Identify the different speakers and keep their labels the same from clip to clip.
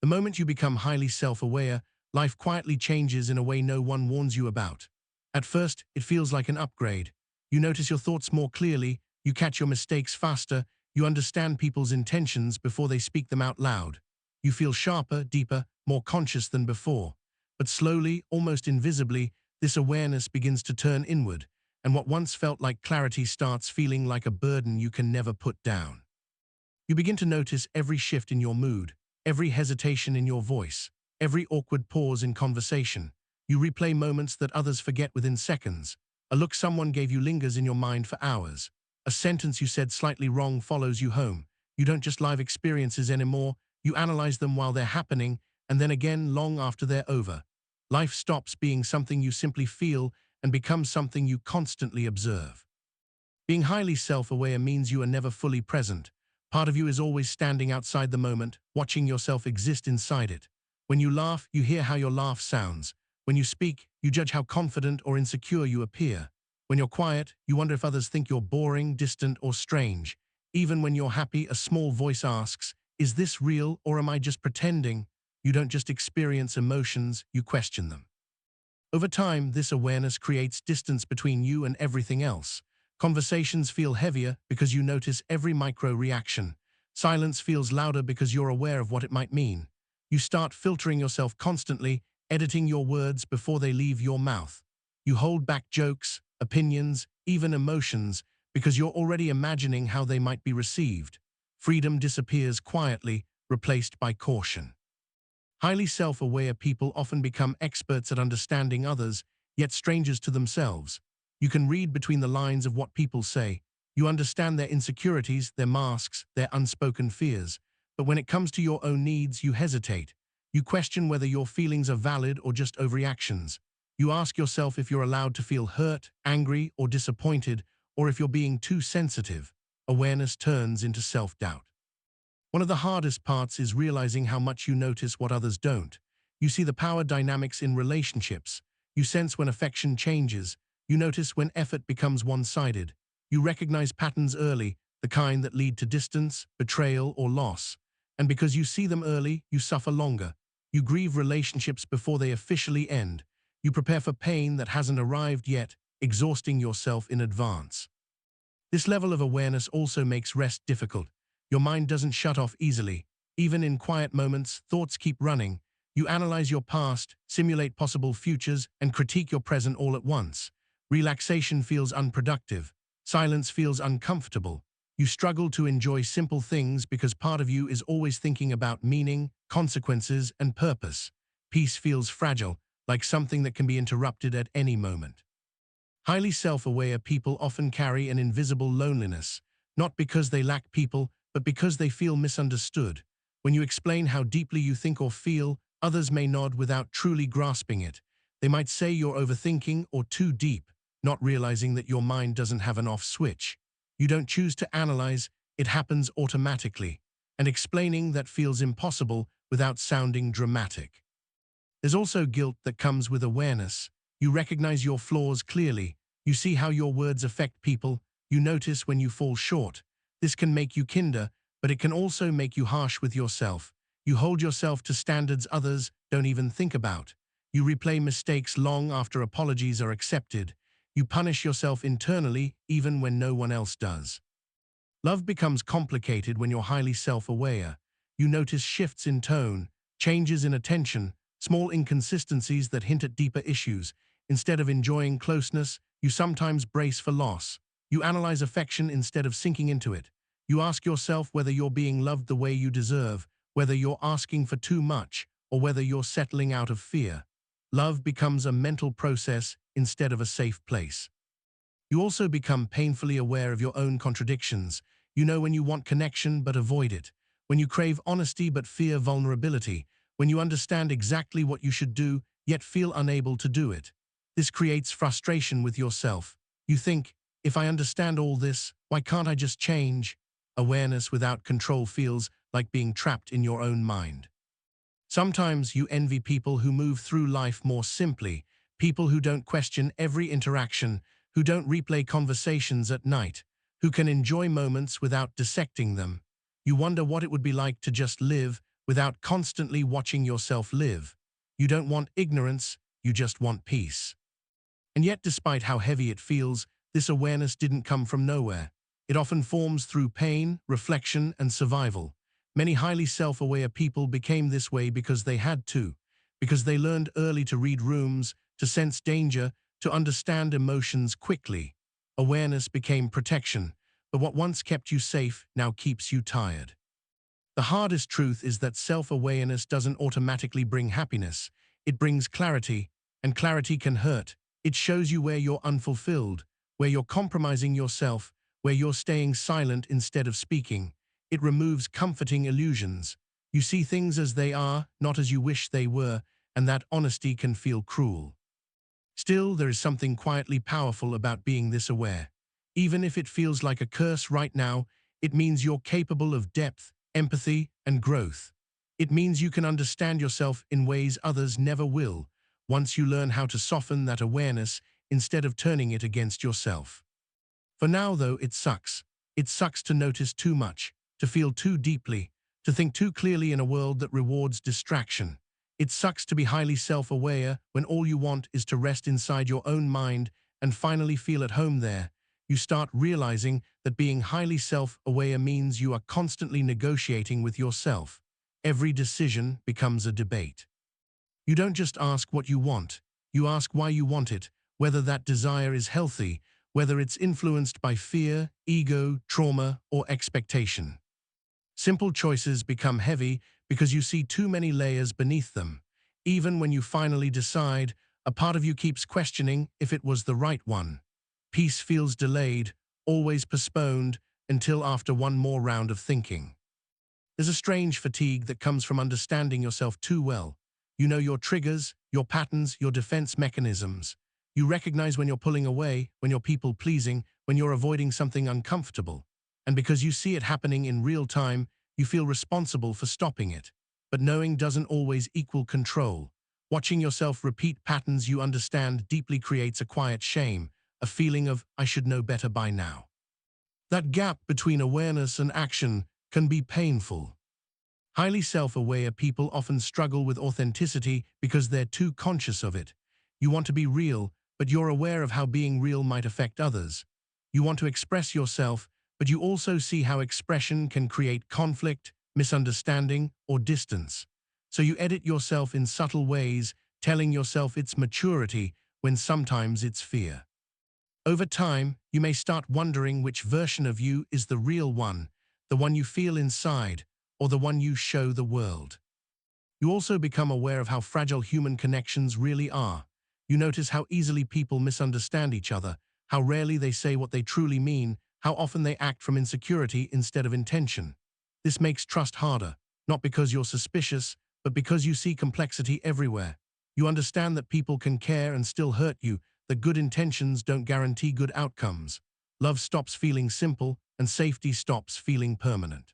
Speaker 1: The moment you become highly self-aware, life quietly changes in a way no one warns you about. At first, it feels like an upgrade. You notice your thoughts more clearly, you catch your mistakes faster, you understand people's intentions before they speak them out loud. You feel sharper, deeper, more conscious than before. But slowly, almost invisibly, this awareness begins to turn inward, and what once felt like clarity starts feeling like a burden you can never put down. You begin to notice every shift in your mood, every hesitation in your voice, every awkward pause in conversation. You replay moments that others forget within seconds. A look someone gave you lingers in your mind for hours. A sentence you said slightly wrong follows you home. You don't just live experiences anymore, you analyze them while they're happening, and then again long after they're over. Life stops being something you simply feel and becomes something you constantly observe. Being highly self-aware means you are never fully present. Part of you is always standing outside the moment, watching yourself exist inside it. When you laugh, you hear how your laugh sounds. When you speak, you judge how confident or insecure you appear. When you're quiet, you wonder if others think you're boring, distant, or strange. Even when you're happy, a small voice asks, "Is this real or am I just pretending?" You don't just experience emotions, you question them. Over time, this awareness creates distance between you and everything else. Conversations feel heavier because you notice every micro-reaction. Silence feels louder because you're aware of what it might mean. You start filtering yourself constantly, editing your words before they leave your mouth. You hold back jokes, opinions, even emotions, because you're already imagining how they might be received. Freedom disappears quietly, replaced by caution. Highly self-aware people often become experts at understanding others, yet strangers to themselves. You can read between the lines of what people say. You understand their insecurities, their masks, their unspoken fears. But when it comes to your own needs, you hesitate. You question whether your feelings are valid or just overreactions. You ask yourself if you're allowed to feel hurt, angry, or disappointed, or if you're being too sensitive. Awareness turns into self-doubt. One of the hardest parts is realizing how much you notice what others don't. You see the power dynamics in relationships. You sense when affection changes. You notice when effort becomes one-sided. You recognize patterns early, the kind that lead to distance, betrayal, or loss. And because you see them early, you suffer longer. You grieve relationships before they officially end. You prepare for pain that hasn't arrived yet, exhausting yourself in advance. This level of awareness also makes rest difficult. Your mind doesn't shut off easily. Even in quiet moments, thoughts keep running. You analyze your past, simulate possible futures, and critique your present all at once. Relaxation feels unproductive. Silence feels uncomfortable. You struggle to enjoy simple things because part of you is always thinking about meaning, consequences, and purpose. Peace feels fragile, like something that can be interrupted at any moment. Highly self-aware people often carry an invisible loneliness, not because they lack people, but because they feel misunderstood. When you explain how deeply you think or feel, others may nod without truly grasping it. They might say you're overthinking or too deep, not realizing that your mind doesn't have an off switch. You don't choose to analyze, it happens automatically. And explaining that feels impossible without sounding dramatic. There's also guilt that comes with awareness. You recognize your flaws clearly. You see how your words affect people. You notice when you fall short. This can make you kinder, but it can also make you harsh with yourself. You hold yourself to standards others don't even think about. You replay mistakes long after apologies are accepted. You punish yourself internally even when no one else does. Love becomes complicated when you're highly self-aware. You notice shifts in tone, changes in attention, small inconsistencies that hint at deeper issues. Instead of enjoying closeness, you sometimes brace for loss. You analyze affection instead of sinking into it. You ask yourself whether you're being loved the way you deserve, whether you're asking for too much, or whether you're settling out of fear. Love becomes a mental process instead of a safe place. You also become painfully aware of your own contradictions. You know when you want connection but avoid it, when you crave honesty but fear vulnerability, when you understand exactly what you should do yet feel unable to do it. This creates frustration with yourself. You think, if I understand all this, why can't I just change? Awareness without control feels like being trapped in your own mind. Sometimes you envy people who move through life more simply, people who don't question every interaction, who don't replay conversations at night, who can enjoy moments without dissecting them. You wonder what it would be like to just live without constantly watching yourself live. You don't want ignorance, you just want peace. And yet, despite how heavy it feels, this awareness didn't come from nowhere. It often forms through pain, reflection, and survival. Many highly self-aware people became this way because they had to, because they learned early to read rooms, to sense danger, to understand emotions quickly. Awareness became protection, but what once kept you safe now keeps you tired. The hardest truth is that self-awareness doesn't automatically bring happiness. It brings clarity, and clarity can hurt. It shows you where you're unfulfilled, where you're compromising yourself, where you're staying silent instead of speaking. It removes comforting illusions. You see things as they are, not as you wish they were, and that honesty can feel cruel. Still, there is something quietly powerful about being this aware. Even if it feels like a curse right now, it means you're capable of depth, empathy, and growth. It means you can understand yourself in ways others never will, once you learn how to soften that awareness instead of turning it against yourself. For now, though, it sucks. It sucks to notice too much, to feel too deeply, to think too clearly in a world that rewards distraction. It sucks to be highly self-aware when all you want is to rest inside your own mind and finally feel at home there. You start realizing that being highly self-aware means you are constantly negotiating with yourself. Every decision becomes a debate. You don't just ask what you want, you ask why you want it, whether that desire is healthy, whether it's influenced by fear, ego, trauma, or expectation. Simple choices become heavy because you see too many layers beneath them. Even when you finally decide, a part of you keeps questioning if it was the right one. Peace feels delayed, always postponed, until after one more round of thinking. There's a strange fatigue that comes from understanding yourself too well. You know your triggers, your patterns, your defense mechanisms. You recognize when you're pulling away, when you're people-pleasing, when you're avoiding something uncomfortable. And because you see it happening in real time, you feel responsible for stopping it. But knowing doesn't always equal control. Watching yourself repeat patterns you understand deeply creates a quiet shame, a feeling of, I should know better by now. That gap between awareness and action can be painful. Highly self-aware people often struggle with authenticity because they're too conscious of it. You want to be real, but you're aware of how being real might affect others. You want to express yourself, but you also see how expression can create conflict, misunderstanding, or distance. So you edit yourself in subtle ways, telling yourself it's maturity when sometimes it's fear. Over time, you may start wondering which version of you is the real one, the one you feel inside, or the one you show the world. You also become aware of how fragile human connections really are. You notice how easily people misunderstand each other, how rarely they say what they truly mean, how often they act from insecurity instead of intention. This makes trust harder, not because you're suspicious, but because you see complexity everywhere. You understand that people can care and still hurt you, that good intentions don't guarantee good outcomes. Love stops feeling simple, and safety stops feeling permanent.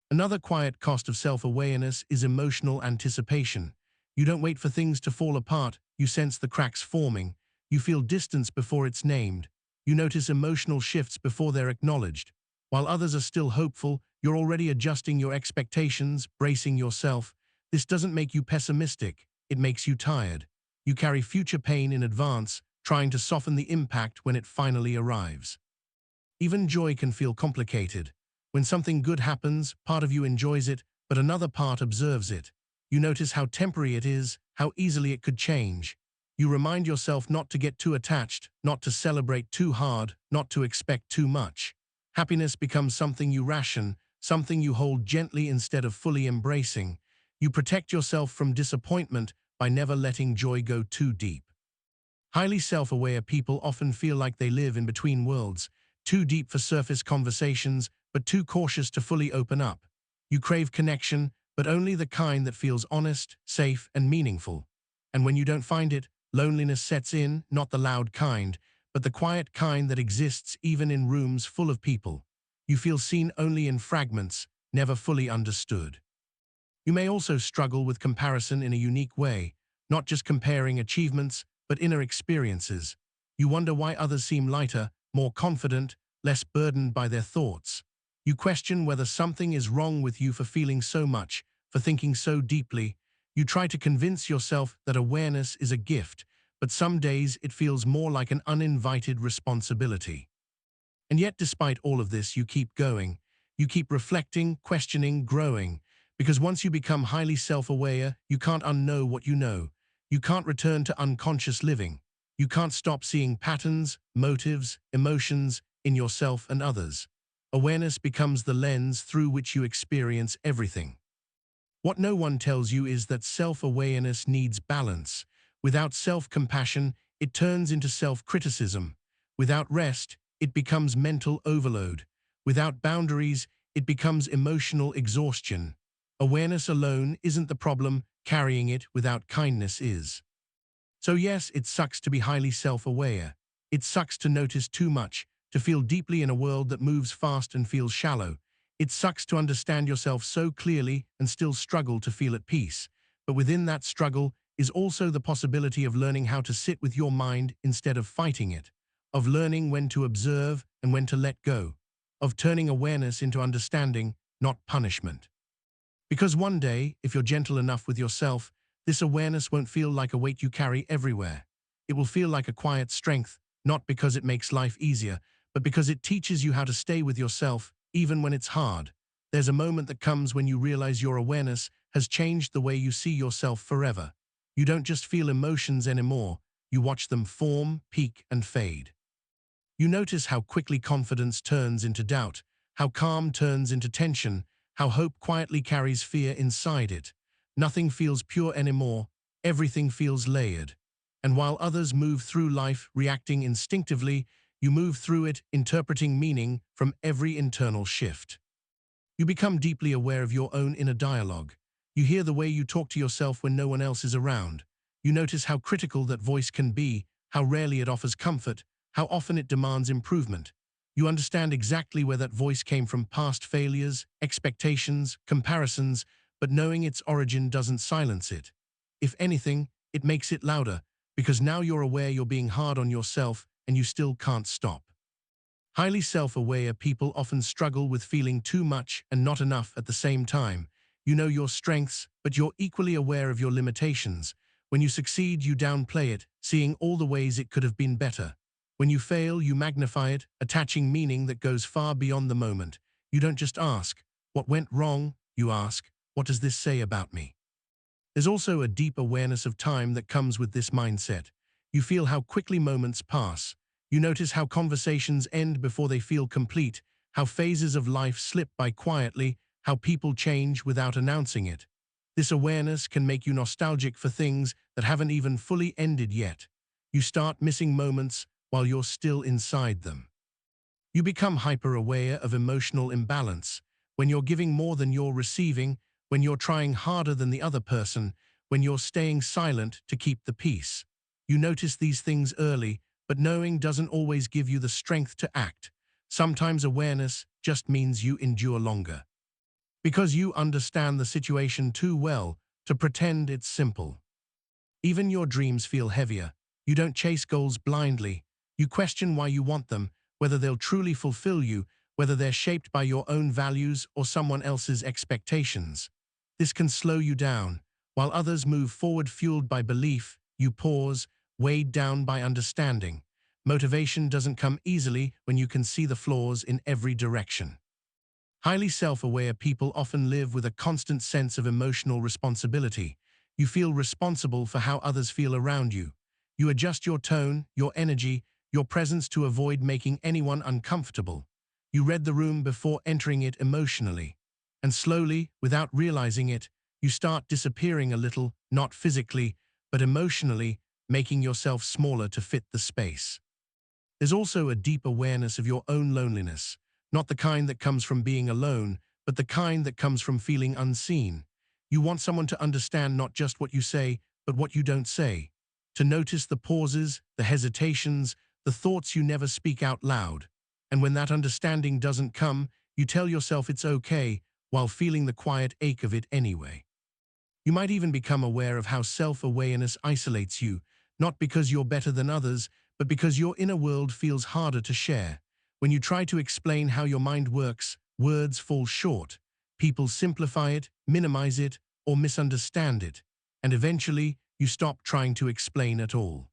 Speaker 1: Another quiet cost of self-awareness is emotional anticipation. You don't wait for things to fall apart, you sense the cracks forming. You feel distance before it's named. You notice emotional shifts before they're acknowledged. While others are still hopeful, you're already adjusting your expectations, bracing yourself. This doesn't make you pessimistic, it makes you tired. You carry future pain in advance, trying to soften the impact when it finally arrives. Even joy can feel complicated. When something good happens, part of you enjoys it, but another part observes it. You notice how temporary it is, how easily it could change. You remind yourself not to get too attached, not to celebrate too hard, not to expect too much. Happiness becomes something you ration, something you hold gently instead of fully embracing. You protect yourself from disappointment by never letting joy go too deep. Highly self-aware people often feel like they live in between worlds, too deep for surface conversations, but too cautious to fully open up. You crave connection, but only the kind that feels honest, safe, and meaningful. And when you don't find it, loneliness sets in, not the loud kind, but the quiet kind that exists even in rooms full of people. You feel seen only in fragments, never fully understood. You may also struggle with comparison in a unique way, not just comparing achievements, but inner experiences. You wonder why others seem lighter, more confident, less burdened by their thoughts. You question whether something is wrong with you for feeling so much, for thinking so deeply. You try to convince yourself that awareness is a gift, but some days it feels more like an uninvited responsibility. And yet, despite all of this, you keep going. You keep reflecting, questioning, growing. Because once you become highly self-aware, you can't unknow what you know. You can't return to unconscious living. You can't stop seeing patterns, motives, emotions in yourself and others. Awareness becomes the lens through which you experience everything. What no one tells you is that self-awareness needs balance. Without self-compassion, it turns into self-criticism. Without rest, it becomes mental overload. Without boundaries, it becomes emotional exhaustion. Awareness alone isn't the problem, carrying it without kindness is. So yes, it sucks to be highly self-aware. It sucks to notice too much, to feel deeply in a world that moves fast and feels shallow. It sucks to understand yourself so clearly and still struggle to feel at peace. But within that struggle is also the possibility of learning how to sit with your mind instead of fighting it, of learning when to observe and when to let go, of turning awareness into understanding, not punishment. Because one day, if you're gentle enough with yourself, this awareness won't feel like a weight you carry everywhere. It will feel like a quiet strength, not because it makes life easier, but because it teaches you how to stay with yourself, even when it's hard. There's a moment that comes when you realize your awareness has changed the way you see yourself forever. You don't just feel emotions anymore, you watch them form, peak, and fade. You notice how quickly confidence turns into doubt, how calm turns into tension, how hope quietly carries fear inside it. Nothing feels pure anymore, everything feels layered. And while others move through life reacting instinctively, you move through it interpreting meaning from every internal shift. You become deeply aware of your own inner dialogue. You hear the way you talk to yourself when no one else is around. You notice how critical that voice can be, how rarely it offers comfort, how often it demands improvement. You understand exactly where that voice came from: past failures, expectations, comparisons, but knowing its origin doesn't silence it. If anything, it makes it louder, because now you're aware you're being hard on yourself and you still can't stop. Highly self-aware people often struggle with feeling too much and not enough at the same time. You know your strengths, but you're equally aware of your limitations. When you succeed, you downplay it, seeing all the ways it could have been better. When you fail, you magnify it, attaching meaning that goes far beyond the moment. You don't just ask, "What went wrong?" You ask, "What does this say about me?" There's also a deep awareness of time that comes with this mindset. You feel how quickly moments pass. You notice how conversations end before they feel complete, how phases of life slip by quietly, how people change without announcing it. This awareness can make you nostalgic for things that haven't even fully ended yet. You start missing moments while you're still inside them. You become hyper-aware of emotional imbalance. When you're giving more than you're receiving, when you're trying harder than the other person, when you're staying silent to keep the peace. You notice these things early, but knowing doesn't always give you the strength to act. Sometimes awareness just means you endure longer. Because you understand the situation too well to pretend it's simple. Even your dreams feel heavier. You don't chase goals blindly. You question why you want them, whether they'll truly fulfill you, whether they're shaped by your own values or someone else's expectations. This can slow you down. While others move forward fueled by belief, you pause, weighed down by understanding. Motivation doesn't come easily when you can see the flaws in every direction. Highly self-aware people often live with a constant sense of emotional responsibility. You feel responsible for how others feel around you. You adjust your tone, your energy, your presence to avoid making anyone uncomfortable. You read the room before entering it emotionally. And slowly, without realizing it, you start disappearing a little, not physically, but emotionally, making yourself smaller to fit the space. There's also a deep awareness of your own loneliness, not the kind that comes from being alone, but the kind that comes from feeling unseen. You want someone to understand not just what you say, but what you don't say. To notice the pauses, the hesitations, the thoughts you never speak out loud. And when that understanding doesn't come, you tell yourself it's okay, while feeling the quiet ache of it anyway. You might even become aware of how self-awareness isolates you, not because you're better than others, but because your inner world feels harder to share. When you try to explain how your mind works, words fall short. People simplify it, minimize it, or misunderstand it, and eventually you stop trying to explain at all.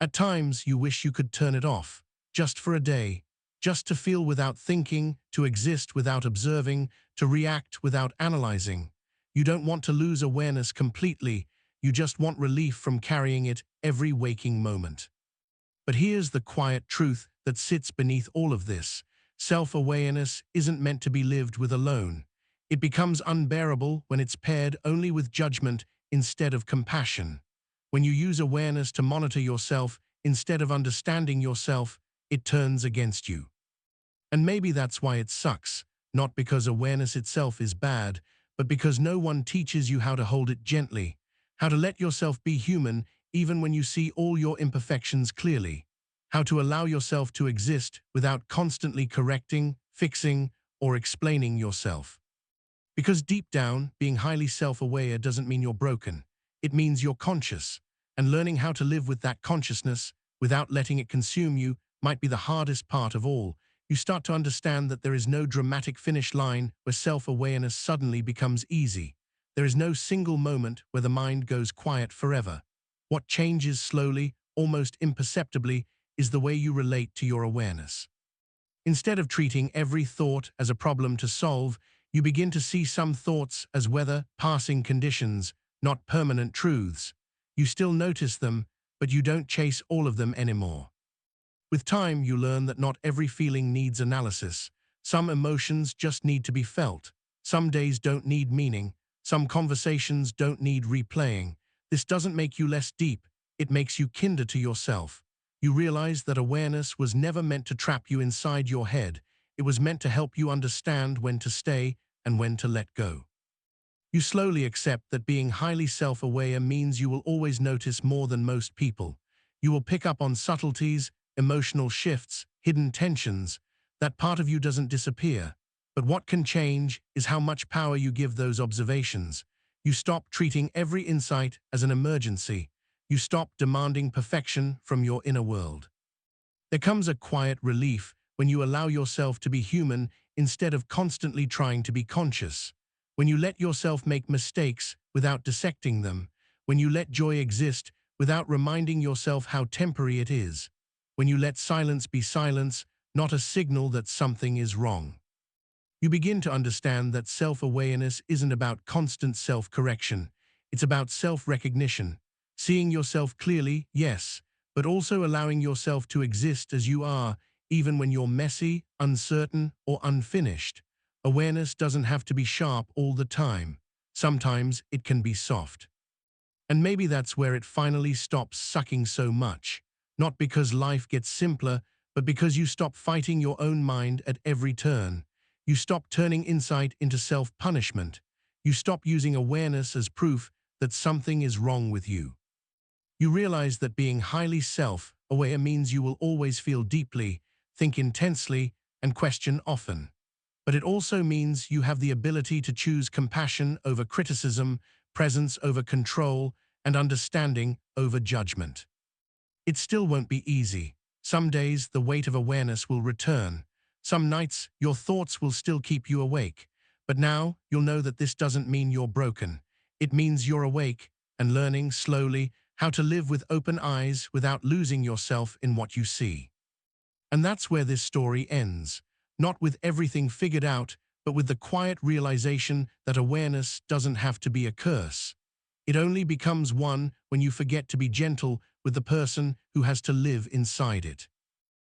Speaker 1: At times, you wish you could turn it off, just for a day, just to feel without thinking, to exist without observing, to react without analyzing. You don't want to lose awareness completely, you just want relief from carrying it every waking moment. But here's the quiet truth that sits beneath all of this. Self-awareness isn't meant to be lived with alone. It becomes unbearable when it's paired only with judgment instead of compassion. When you use awareness to monitor yourself instead of understanding yourself, it turns against you. And maybe that's why it sucks, not because awareness itself is bad, but because no one teaches you how to hold it gently, how to let yourself be human even when you see all your imperfections clearly, how to allow yourself to exist without constantly correcting, fixing, or explaining yourself. Because deep down, being highly self-aware doesn't mean you're broken. It means you're conscious, and learning how to live with that consciousness without letting it consume you might be the hardest part of all. You start to understand that there is no dramatic finish line where self-awareness suddenly becomes easy. There is no single moment where the mind goes quiet forever. What changes slowly, almost imperceptibly, is the way you relate to your awareness. Instead of treating every thought as a problem to solve, you begin to see some thoughts as weather, passing conditions, not permanent truths. You still notice them, but you don't chase all of them anymore. With time, you learn that not every feeling needs analysis. Some emotions just need to be felt. Some days don't need meaning. Some conversations don't need replaying. This doesn't make you less deep. It makes you kinder to yourself. You realize that awareness was never meant to trap you inside your head. It was meant to help you understand when to stay and when to let go. You slowly accept that being highly self-aware means you will always notice more than most people. You will pick up on subtleties, emotional shifts, hidden tensions. That part of you doesn't disappear. But what can change is how much power you give those observations. You stop treating every insight as an emergency. You stop demanding perfection from your inner world. There comes a quiet relief when you allow yourself to be human instead of constantly trying to be conscious. When you let yourself make mistakes without dissecting them. When you let joy exist without reminding yourself how temporary it is. When you let silence be silence, not a signal that something is wrong. You begin to understand that self-awareness isn't about constant self-correction. It's about self-recognition. Seeing yourself clearly, yes, but also allowing yourself to exist as you are, even when you're messy, uncertain, or unfinished. Awareness doesn't have to be sharp all the time. Sometimes it can be soft. And maybe that's where it finally stops sucking so much. Not because life gets simpler, but because you stop fighting your own mind at every turn. You stop turning insight into self-punishment. You stop using awareness as proof that something is wrong with you. You realize that being highly self-aware means you will always feel deeply, think intensely, and question often. But it also means you have the ability to choose compassion over criticism, presence over control, and understanding over judgment. It still won't be easy. Some days the weight of awareness will return. Some nights your thoughts will still keep you awake. But now you'll know that this doesn't mean you're broken. It means you're awake and learning slowly how to live with open eyes without losing yourself in what you see. And that's where this story ends. Not with everything figured out, but with the quiet realization that awareness doesn't have to be a curse. It only becomes one when you forget to be gentle with the person who has to live inside it.